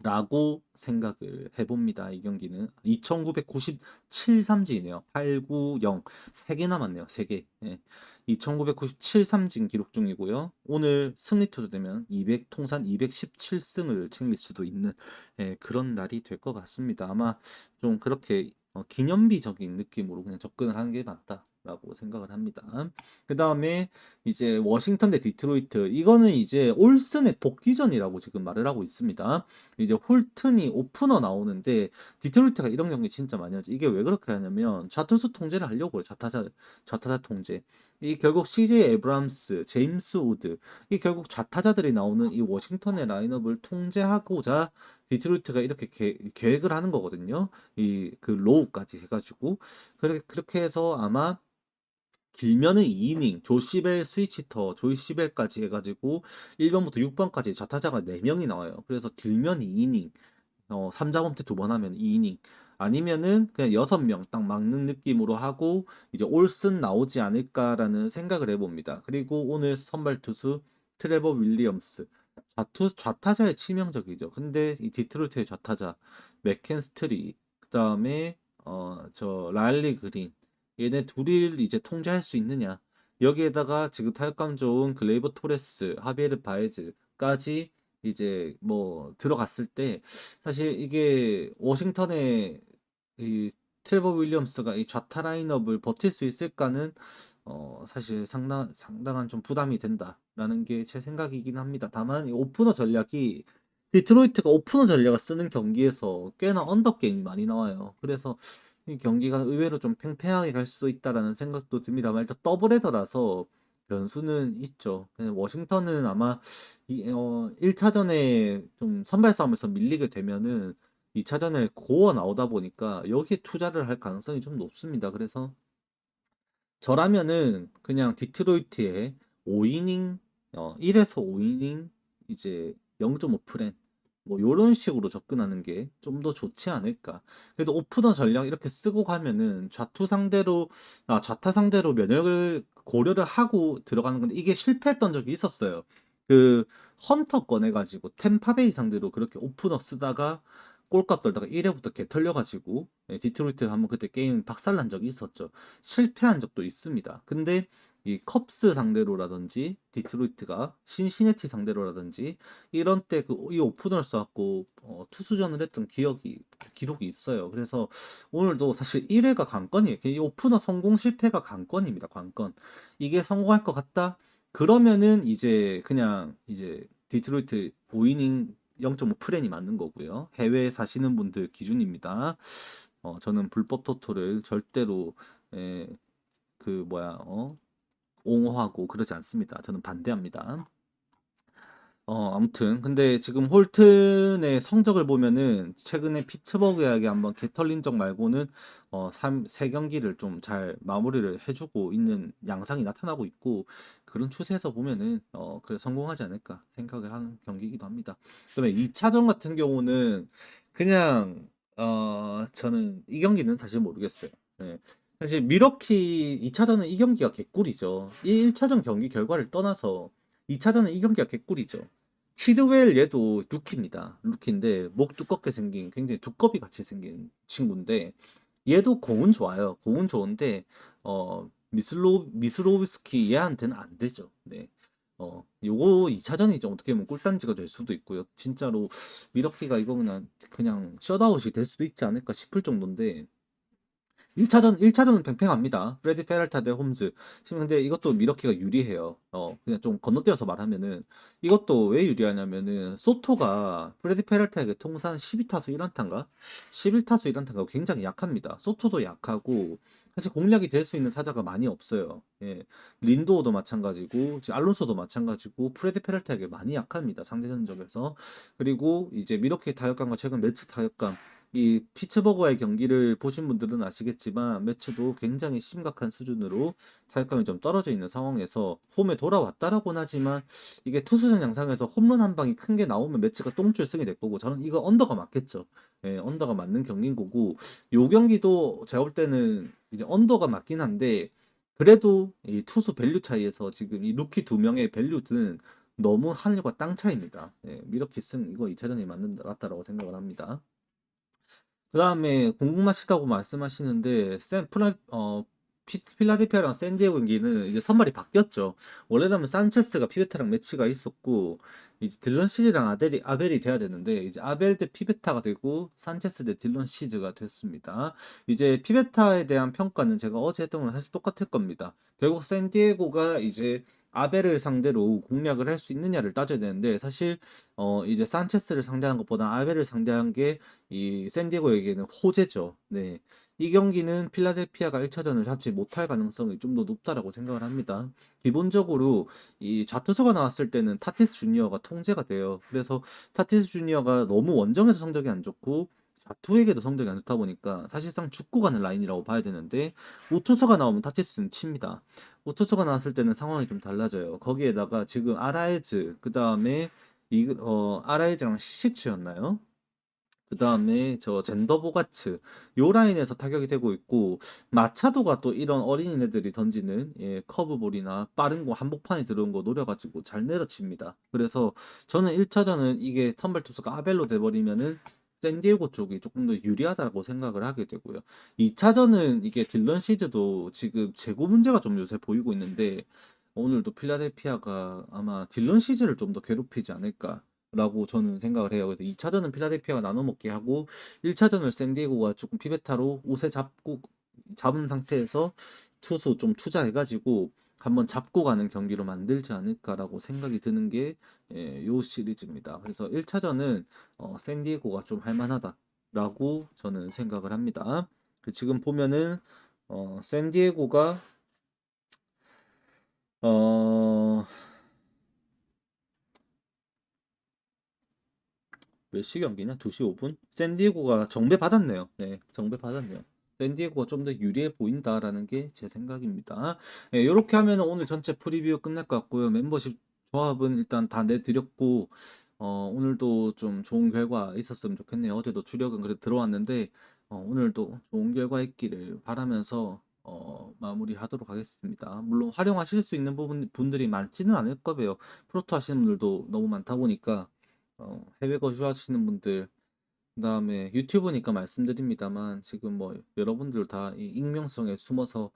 라고 생각을 해봅니다. 이 경기는 2997 삼진이네요. 890 3개 남았네요. 3개. 예. 2997 삼진 기록 중이고요. 오늘 승리 투수되면 200 통산 217승을 챙길 수도 있는 그런 날이 될 것 같습니다. 아마 좀 그렇게 기념비적인 느낌으로 그냥 접근을 하는 게 맞다라고 생각을 합니다. 그 다음에 이제 워싱턴 대 디트로이트 이거는 이제 올슨의 복귀전이라고 지금 말을 하고 있습니다. 이제 홀튼이 오프너 나오는데 디트로이트가 이런 경기 진짜 많이 하죠. 이게 왜 그렇게 하냐면 좌투수 통제를 하려고 해요. 좌타자 통제. 이 결국 CJ 에브람스, 제임스 우드 이 결국 좌타자들이 나오는 이 워싱턴의 라인업을 통제하고자 디트로이트가 이렇게 계획을 하는 거거든요. 이 그 로우까지 해가지고 그렇게 해서 아마 길면은 2이닝 조시벨 스위치터 조이시벨까지 해가지고 1번부터 6번까지 좌타자가 4명이 나와요. 그래서 길면 2이닝 3자범퇴 2번 하면 2이닝 아니면은 그냥 6명 딱 막는 느낌으로 하고 이제 올슨 나오지 않을까라는 생각을 해봅니다. 그리고 오늘 선발 투수 트레버 윌리엄스 좌타자의 치명적이죠. 근데 이 디트로이트의 좌타자 맥켄스트리 그다음에 저 라일리 그린 얘네 둘을 이제 통제할 수 있느냐 여기에다가 지금 타격감 좋은 글레이버 토레스 하비에르 바에즈까지 이제 뭐 들어갔을 때 사실 이게 워싱턴의 이 트레버 윌리엄스가 이 좌타 라인업을 버틸 수 있을까는 사실 상당한 좀 부담이 된다라는 게 제 생각이긴 합니다. 다만 이 오프너 전략이 디트로이트가 오프너 전략을 쓰는 경기에서 꽤나 언더 게임이 많이 나와요. 그래서 이 경기가 의외로 좀 팽팽하게 갈 수도 있다라는 생각도 듭니다만 일단 더블헤더라서 변수는 있죠. 그냥 워싱턴은 아마 1차전에 좀 선발 싸움에서 밀리게 되면은 2차전에 고어 나오다 보니까 여기에 투자를 할 가능성이 좀 높습니다. 그래서 저라면은 그냥 디트로이트에 5이닝 1에서 5이닝 이제 0.5프렌 뭐 요런 식으로 접근하는 게 좀 더 좋지 않을까. 그래도 오프너 전략 이렇게 쓰고 가면은 좌타 상대로 면역을 고려를 하고 들어가는 건데 이게 실패했던 적이 있었어요. 그 헌터 꺼내 가지고 템파베이 상대로 그렇게 오프너 쓰다가 꼴값 떨다가 1회부터 개 털려가지고 디트로이트 한번 그때 게임 박살난 적이 있었죠. 실패한 적도 있습니다. 근데 이 컵스 상대로라든지 디트로이트가 신시내티 상대로라든지 이런 때 그 이 오프너를 써갖고 투수전을 했던 기록이 있어요. 그래서 오늘도 사실 1회가 관건이에요. 이 오프너 성공 실패가 관건입니다. 관건. 이게 성공할 것 같다. 그러면은 이제 그냥 이제 디트로이트 5이닝 0.5 프렌이 맞는 거고요. 해외에 사시는 분들 기준입니다. 저는 불법 토토를 절대로 에, 그 뭐야 옹호하고 그러지 않습니다. 저는 반대합니다. 아무튼 근데 지금 홀튼의 성적을 보면은 최근에 피츠버그에게 한번 개털린 적 말고는 3경기를 좀 잘 마무리를 해주고 있는 양상이 나타나고 있고 그런 추세에서 보면은 그래 성공하지 않을까 생각을 하는 경기이기도 합니다. 그다음에 2차전 같은 경우는 그냥 저는 이 경기는 사실 모르겠어요. 네. 사실 미러키 2차전은 이 경기가 개꿀이죠. 이 1차전 경기 결과를 떠나서 2차전은 이 경기가 개꿀이죠. 치드웰 얘도 루키입니다. 루키인데 목 두껍게 생긴 굉장히 두꺼비 같이 생긴 친구인데 얘도 공은 좋아요. 공은 좋은데 미스로비스키 얘한테는 안 되죠. 네. 요거 2차전이 좀 어떻게 보면 꿀단지가 될 수도 있고요. 진짜로 미러키가 이거 그냥 셧아웃이 될 수도 있지 않을까 싶을 정도인데 1차전은 팽팽합니다. 프레디 페랄타 대 홈즈. 지금 근데 이것도 미러키가 유리해요. 그냥 좀 건너뛰어서 말하면은 이것도 왜 유리하냐면은 소토가 프레디 페랄타에게 통산 12타수 1안타인가? 11타수 1안타가 굉장히 약합니다. 소토도 약하고 사실 공략이 될 수 있는 타자가 많이 없어요. 예. 린도도 마찬가지고 지금 알론소도 마찬가지고 프레디 페랄타에게 많이 약합니다. 상대 전적에서. 그리고 이제 미러키 타격감과 최근 매치 타격감 이 피츠버그와의 경기를 보신 분들은 아시겠지만 매치도 굉장히 심각한 수준으로 타격감이 좀 떨어져 있는 상황에서 홈에 돌아왔다라고는 하지만 이게 투수전 양상에서 홈런 한 방이 큰 게 나오면 매치가 똥줄 승이 될 거고 저는 이거 언더가 맞겠죠. 예, 언더가 맞는 경기인 거고 요 경기도 제가 볼 때는 이제 언더가 맞긴 한데 그래도 이 투수 밸류 차이에서 지금 이 루키 두 명의 밸류는 너무 하늘과 땅 차이입니다. 예, 미러키 승 이거 2차전이 맞다라고 생각을 합니다. 그다음에 궁금하시다고 말씀하시는데 필라델피아랑 샌디에고 경기는 이제 선발이 바뀌었죠. 원래라면 산체스가 피베타랑 매치가 있었고 이제 딜런 시즈랑 아벨이 돼야 되는데 이제 아벨 대 피베타가 되고 산체스 대 딜런 시즈가 됐습니다. 이제 피베타에 대한 평가는 제가 어제 했던 거랑 사실 똑같을 겁니다. 결국 샌디에고가 이제 아벨을 상대로 공략을 할 수 있느냐를 따져야 되는데 사실 이제 산체스를 상대한 것보다 아벨을 상대한 게 이 샌디에고에게는 호재죠. 네. 이 경기는 필라델피아가 1차전을 잡지 못할 가능성이 좀 더 높다라고 생각을 합니다. 기본적으로 이 좌투수가 나왔을 때는 타티스 주니어가 통제가 돼요. 그래서 타티스 주니어가 너무 원정에서 성적이 안 좋고 좌투에게도 성적이 안 좋다 보니까 사실상 죽고 가는 라인이라고 봐야 되는데 우투수가 나오면 타티스는 칩니다. 우투수가 나왔을 때는 상황이 좀 달라져요. 거기에다가 지금 아라에즈 그다음에 아라에즈랑 시치였나요? 그 다음에 저 젠더 보가츠 요 라인에서 타격이 되고 있고 마차도가 또 이런 어린이들이 던지는 커브볼이나 빠른 거 한복판에 들어온 거 노려가지고 잘 내려칩니다. 그래서 저는 1차전은 이게 선발 투수가 아벨로 돼버리면은 샌디에고 쪽이 조금 더 유리하다고 생각을 하게 되고요. 2차전은 이게 딜런 시즈도 지금 재고 문제가 좀 요새 보이고 있는데 오늘도 필라델피아가 아마 딜런 시즈를 좀 더 괴롭히지 않을까 라고 저는 생각을 해요. 그래서 2차전은 필라델피아가 나눠 먹게 하고 1차전을 샌디에고가 조금 피베타로 우세 잡은 상태에서 투수 좀 투자해가지고 한번 잡고 가는 경기로 만들지 않을까라고 생각이 드는 게 요 시리즈입니다. 그래서 1차전은 샌디에고가 좀 할만하다라고 저는 생각을 합니다. 지금 보면은 샌디에고가 어, 몇 시 경기냐? 2시 5분? 샌디에고가 정배 받았네요. 네, 정배 받았네요. 샌디에고가 좀 더 유리해 보인다라는 게 제 생각입니다. 네, 이렇게 하면 오늘 전체 프리뷰 끝날 것 같고요. 멤버십 조합은 일단 다 내드렸고, 오늘도 좀 좋은 결과 있었으면 좋겠네요. 어제도 주력은 그래도 들어왔는데, 오늘도 좋은 결과 있기를 바라면서, 마무리하도록 하겠습니다. 물론 활용하실 수 있는 분들이 많지는 않을 거예요. 프로토 하시는 분들도 너무 많다 보니까, 해외 거주하시는 분들, 그다음에 유튜브니까 말씀드립니다만 지금 뭐 여러분들 다 이 익명성에 숨어서